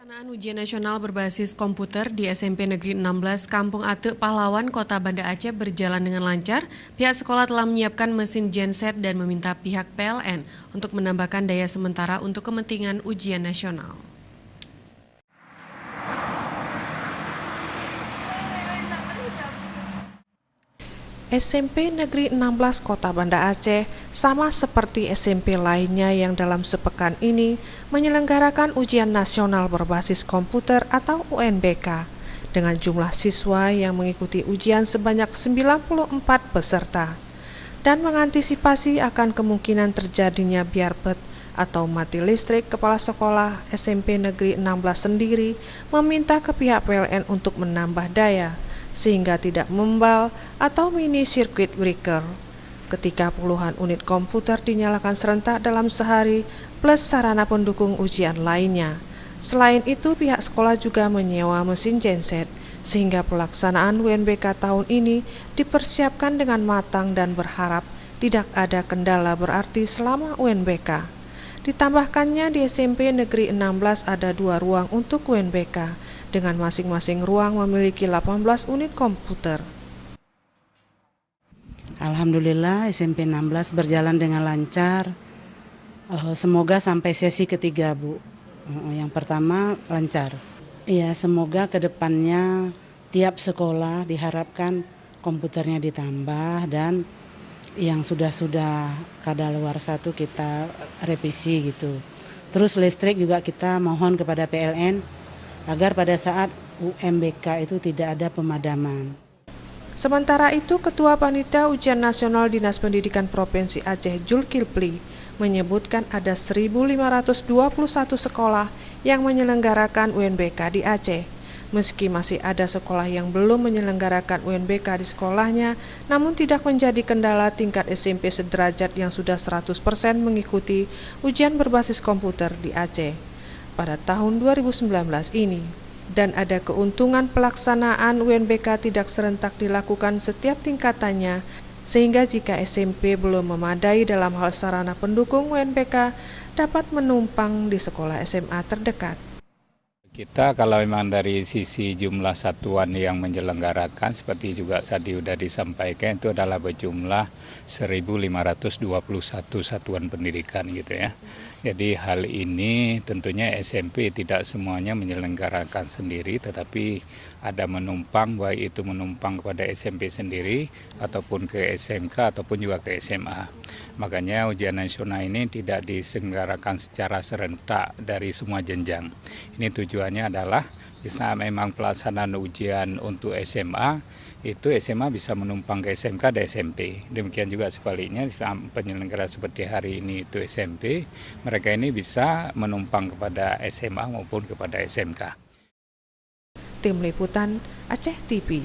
Pelaksanaan ujian nasional berbasis komputer di SMP Negeri 16 Kampung Atek Pahlawan, Kota Banda Aceh berjalan dengan lancar. Pihak sekolah telah menyiapkan mesin genset dan meminta pihak PLN untuk menambahkan daya sementara untuk kepentingan ujian nasional. SMP Negeri 16 Kota Banda Aceh sama seperti SMP lainnya yang dalam sepekan ini menyelenggarakan ujian nasional berbasis komputer atau UNBK dengan jumlah siswa yang mengikuti ujian sebanyak 94 peserta dan mengantisipasi akan kemungkinan terjadinya biarpet atau mati listrik. Kepala Sekolah SMP Negeri 16 sendiri meminta ke pihak PLN untuk menambah daya sehingga tidak membal atau mini circuit breaker ketika puluhan unit komputer dinyalakan serentak dalam sehari plus sarana pendukung ujian lainnya. Selain itu, pihak sekolah juga menyewa mesin genset sehingga pelaksanaan UNBK tahun ini dipersiapkan dengan matang dan berharap tidak ada kendala berarti selama UNBK. Ditambahkannya di SMP Negeri 16 ada 2 ruang untuk UNBK dengan masing-masing ruang memiliki 18 unit komputer. Alhamdulillah SMP 16 berjalan dengan lancar. Semoga sampai sesi ketiga, Bu. Yang pertama lancar. Ya, semoga ke depannya tiap sekolah diharapkan komputernya ditambah dan yang sudah kadaluarsa itu kita revisi gitu. Terus listrik juga kita mohon kepada PLN agar pada saat UNBK itu tidak ada pemadaman. Sementara itu, Ketua Panitia Ujian Nasional Dinas Pendidikan Provinsi Aceh Zulkifli menyebutkan ada 1.521 sekolah yang menyelenggarakan UNBK di Aceh. Meski masih ada sekolah yang belum menyelenggarakan UNBK di sekolahnya, namun tidak menjadi kendala tingkat SMP sederajat yang sudah 100% mengikuti ujian berbasis komputer di Aceh pada tahun 2019 ini. Dan ada keuntungan pelaksanaan UNBK tidak serentak dilakukan setiap tingkatannya, sehingga jika SMP belum memadai dalam hal sarana pendukung UNBK dapat menumpang di sekolah SMA terdekat. Kita kalau memang dari sisi jumlah satuan yang menyelenggarakan seperti juga tadi sudah disampaikan itu adalah berjumlah 1.521 satuan pendidikan gitu ya. Jadi hal ini tentunya SMP tidak semuanya menyelenggarakan sendiri, tetapi ada menumpang, baik itu menumpang kepada SMP sendiri ataupun ke SMK ataupun juga ke SMA. Makanya ujian nasional ini tidak diselenggarakan secara serentak dari semua jenjang. Ini tujuannya adalah bisa memang pelaksanaan ujian untuk SMA, itu SMA bisa menumpang ke SMK dan SMP. Demikian juga sebaliknya, penyelenggara seperti hari ini itu SMP, mereka ini bisa menumpang kepada SMA maupun kepada SMK. Tim Liputan Aceh TV.